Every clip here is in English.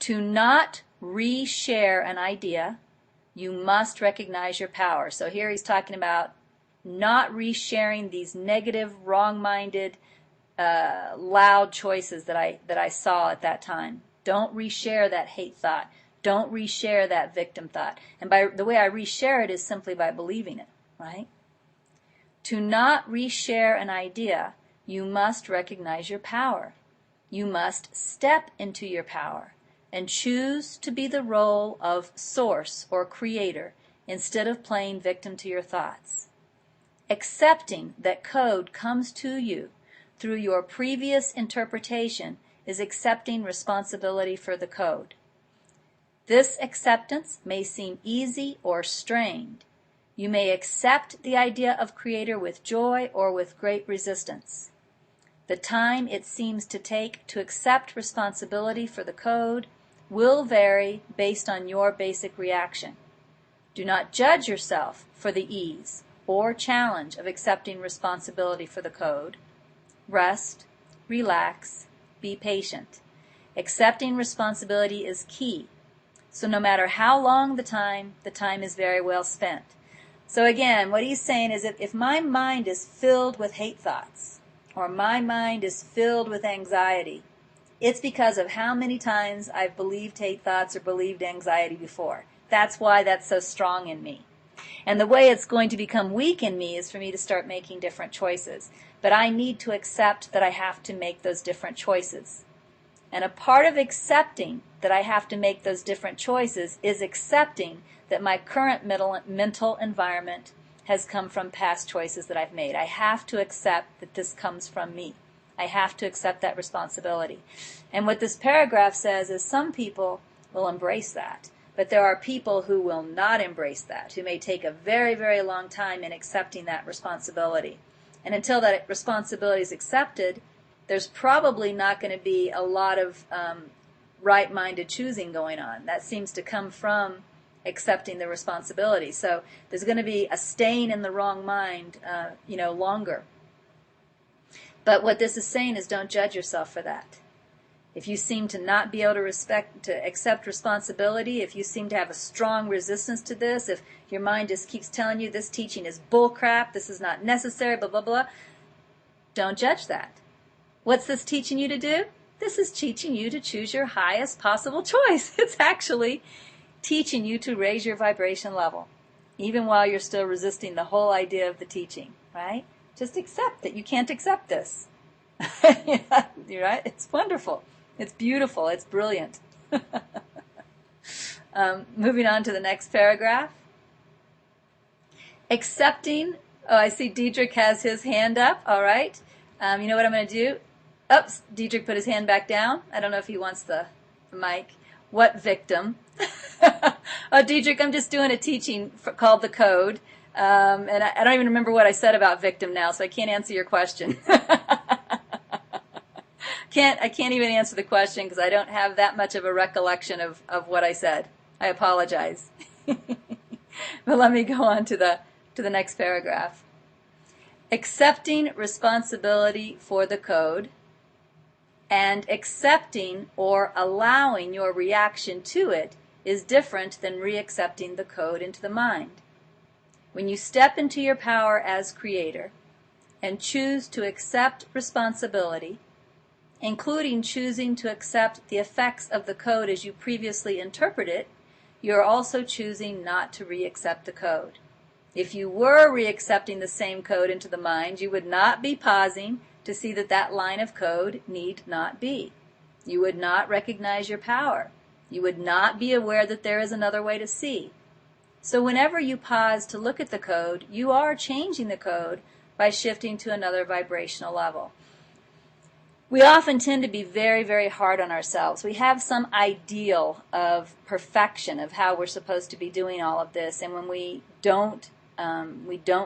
To not reshare an idea, you must recognize your power. So here he's talking about not resharing these negative, wrong-minded, loud choices that I saw at that time. Don't reshare that hate thought. Don't reshare that victim thought. And by the way I reshare it is simply by believing it, right? To not reshare an idea, you must recognize your power. You must step into your power and choose to be the role of source or creator instead of playing victim to your thoughts. Accepting that code comes to you through your previous interpretation is accepting responsibility for the code. This acceptance may seem easy or strained. You may accept the idea of creator with joy or with great resistance. The time it seems to take to accept responsibility for the code will vary based on your basic reaction. Do not judge yourself for the ease or challenge of accepting responsibility for the code. Rest, relax, be patient. Accepting responsibility is key. So no matter how long the time is very well spent. So again, what he's saying is if my mind is filled with hate thoughts, or my mind is filled with anxiety, it's because of how many times I've believed hate thoughts or believed anxiety before. That's why that's so strong in me. And the way it's going to become weak in me is for me to start making different choices. But I need to accept that I have to make those different choices. And a part of accepting that I have to make those different choices is accepting that my current mental environment has come from past choices that I've made. I have to accept that this comes from me. I have to accept that responsibility. And what this paragraph says is some people will embrace that. But there are people who will not embrace that, who may take a very, very long time in accepting that responsibility. And until that responsibility is accepted, there's probably not going to be a lot of right-minded choosing going on. That seems to come from accepting the responsibility. So there's going to be a staying in the wrong mind, longer. But what this is saying is don't judge yourself for that. If you seem to not be able to accept responsibility, if you seem to have a strong resistance to this, if your mind just keeps telling you this teaching is bullcrap, this is not necessary, blah, blah, blah, don't judge that. What's this teaching you to do? This is teaching you to choose your highest possible choice. It's actually teaching you to raise your vibration level, even while you're still resisting the whole idea of the teaching, right? Just accept that you can't accept this. You're right? It's wonderful. It's beautiful. It's brilliant. Moving on to the next paragraph. Accepting. Oh, I see Diedrich has his hand up. All right. You know what I'm going to do? Oops, Diedrich put his hand back down. I don't know if he wants the mic. What victim? Oh, Diedrich, I'm just doing a teaching called The Code. And I don't even remember what I said about victim now, so I can't answer your question. I can't even answer the question because I don't have that much of a recollection of what I said. I apologize. But let me go on to the next paragraph. Accepting responsibility for the code and accepting or allowing your reaction to it is different than reaccepting the code into the mind. When you step into your power as creator and choose to accept responsibility, including choosing to accept the effects of the code as you previously interpreted it, you are also choosing not to reaccept the code. If you were reaccepting the same code into the mind, you would not be pausing to see that that line of code need not be. You would not recognize your power. You would not be aware that there is another way to see. So whenever you pause to look at the code, you are changing the code by shifting to another vibrational level. We often tend to be very, very hard on ourselves. We have some ideal of perfection of how we're supposed to be doing all of this, and when we don't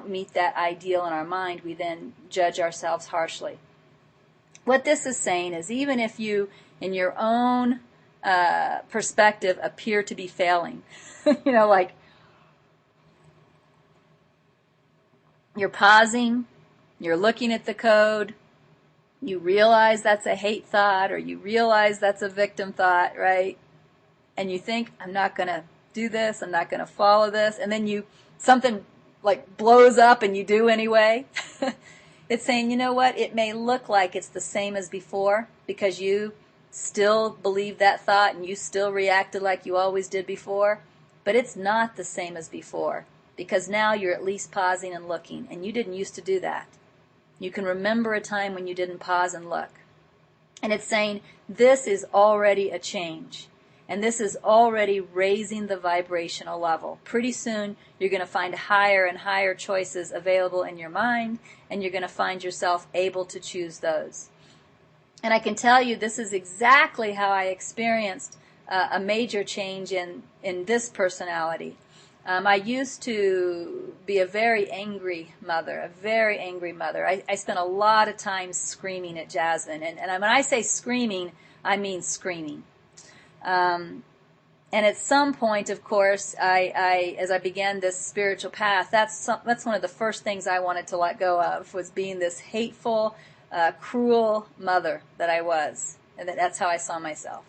meet that ideal in our mind, we then judge ourselves harshly. What this is saying is even if you, in your own perspective, appear to be failing, like you're pausing, you're looking at the code, you realize that's a hate thought or you realize that's a victim thought, right? and you think, I'm not going to do this, I'm not going to follow this, and then something like blows up and you do anyway. It's saying, you know what, it may look like it's the same as before because you still believe that thought and you still reacted like you always did before, but it's not the same as before because now you're at least pausing and looking, and you didn't used to do that. You can remember a time when you didn't pause and look. And it's saying this is already a change. And this is already raising the vibrational level. Pretty soon, you're going to find higher and higher choices available in your mind, and you're going to find yourself able to choose those. And I can tell you this is exactly how I experienced a major change in this personality. I used to be a very angry mother, I spent a lot of time screaming at Jasmine. And when I say screaming, I mean screaming. And at some point, of course, as I began this spiritual path, that's one of the first things I wanted to let go of, was being this hateful, cruel mother that I was. And that's how I saw myself.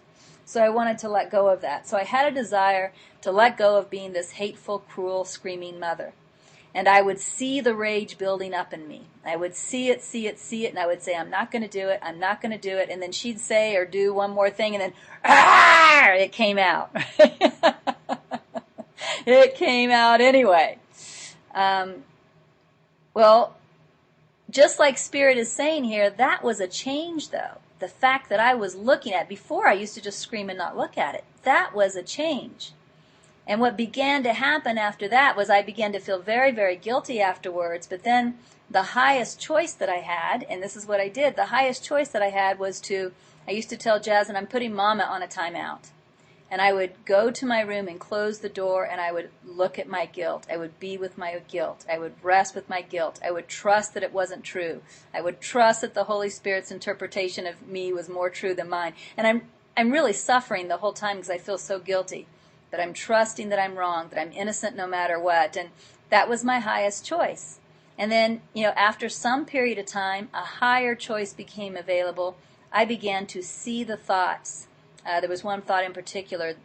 So I wanted to let go of that. So I had a desire to let go of being this hateful, cruel, screaming mother. And I would see the rage building up in me. I would see it, and I would say, I'm not going to do it, I'm not going to do it. And then she'd say or do one more thing, and then, it came out. It came out anyway. Well, just like Spirit is saying here, that was a change, though. The fact that I was looking at, before I used to just scream and not look at it, that was a change. And what began to happen after that was I began to feel very, very guilty afterwards. But then the highest choice that I had, and this is what I did, the highest choice that I had was I used to tell Jasmine, I'm putting Mama on a timeout. And I would go to my room and close the door, and I would look at my guilt. I would be with my guilt. I would rest with my guilt. I would trust that it wasn't true. I would trust that the Holy Spirit's interpretation of me was more true than mine. And I'm really suffering the whole time because I feel so guilty. But I'm trusting that I'm wrong, that I'm innocent no matter what. And that was my highest choice. And then, after some period of time, a higher choice became available. I began to see the thoughts. There was one thought in particular,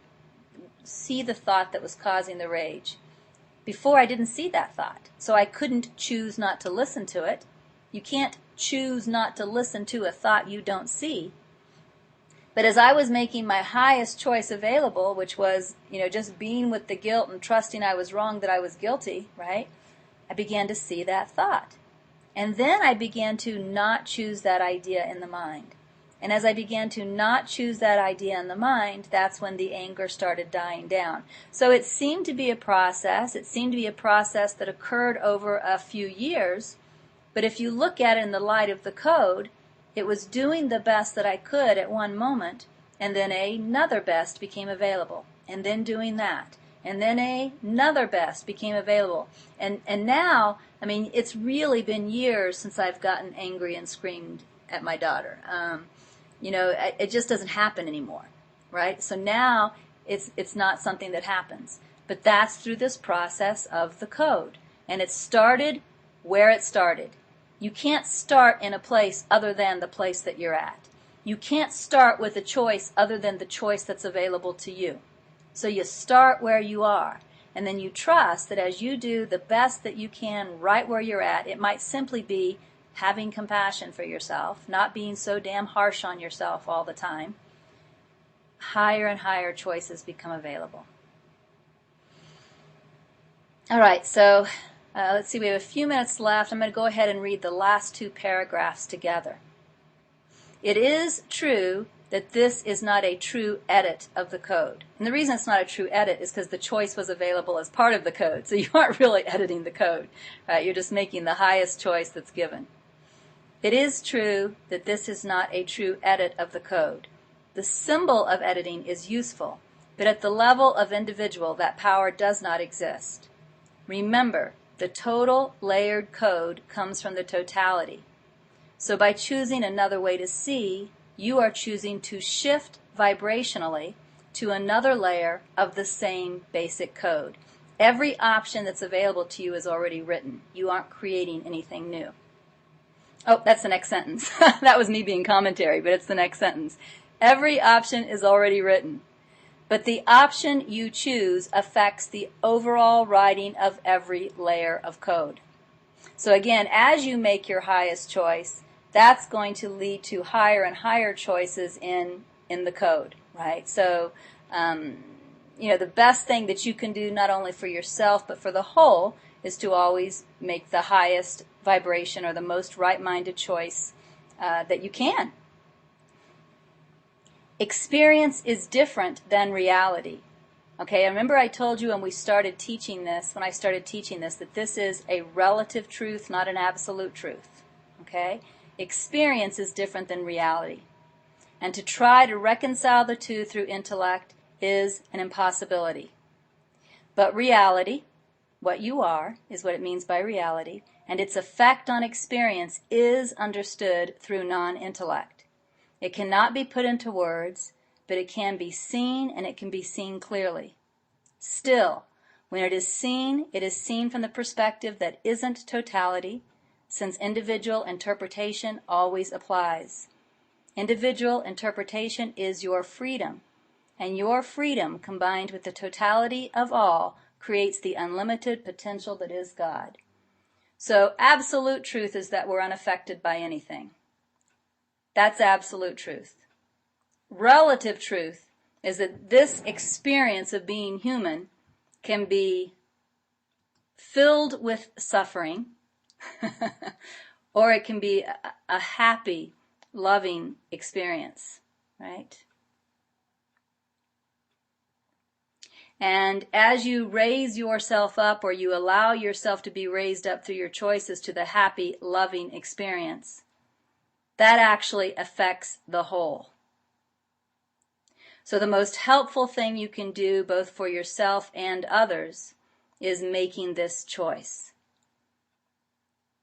see the thought that was causing the rage. Before, I didn't see that thought, so I couldn't choose not to listen to it. You can't choose not to listen to a thought you don't see. But as I was making my highest choice available, which was, just being with the guilt and trusting I was wrong, that I was guilty, right? I began to see that thought. And then I began to not choose that idea in the mind. And as I began to not choose that idea in the mind, that's when the anger started dying down. So it seemed to be a process. It seemed to be a process that occurred over a few years. But if you look at it in the light of the code, it was doing the best that I could at one moment, and then another best became available, and then doing that. And then another best became available. And now, it's really been years since I've gotten angry and screamed at my daughter. It just doesn't happen anymore, right? So now it's not something that happens. But that's through this process of the code. And it started where it started. You can't start in a place other than the place that you're at. You can't start with a choice other than the choice that's available to you. So you start where you are. And then you trust that as you do the best that you can right where you're at, it might simply be having compassion for yourself, not being so damn harsh on yourself all the time. Higher and higher choices become available. All right, so let's see, we have a few minutes left. I'm going to go ahead and read the last two paragraphs together. It is true that this is not a true edit of the code. And the reason it's not a true edit is because the choice was available as part of the code. So you aren't really editing the code. Right? You're just making the highest choice that's given. It is true that this is not a true edit of the code. The symbol of editing is useful, but at the level of individual, that power does not exist. Remember, the total layered code comes from the totality. So by choosing another way to see, you are choosing to shift vibrationally to another layer of the same basic code. Every option that's available to you is already written. You aren't creating anything new. Oh, that's the next sentence. That was me being commentary, but it's the next sentence. Every option is already written. But the option you choose affects the overall writing of every layer of code. So again, as you make your highest choice, that's going to lead to higher and higher choices in the code, right? So, the best thing that you can do not only for yourself but for the whole is to always make the highest vibration or the most right-minded choice that you can. Experience is different than reality. Okay, I remember I told you when I started teaching this, that this is a relative truth, not an absolute truth. Okay? Experience is different than reality. And to try to reconcile the two through intellect is an impossibility. But reality, what you are, is what it means by reality, and its effect on experience is understood through non-intellect. It cannot be put into words, but it can be seen, and it can be seen clearly. Still, when it is seen from the perspective that isn't totality, since individual interpretation always applies. Individual interpretation is your freedom, and your freedom combined with the totality of all creates the unlimited potential that is God. So absolute truth is that we're unaffected by anything. That's absolute truth. Relative truth is that this experience of being human can be filled with suffering, or it can be a happy, loving experience, right? And as you raise yourself up, or you allow yourself to be raised up through your choices to the happy, loving experience, that actually affects the whole. So the most helpful thing you can do, both for yourself and others, is making this choice.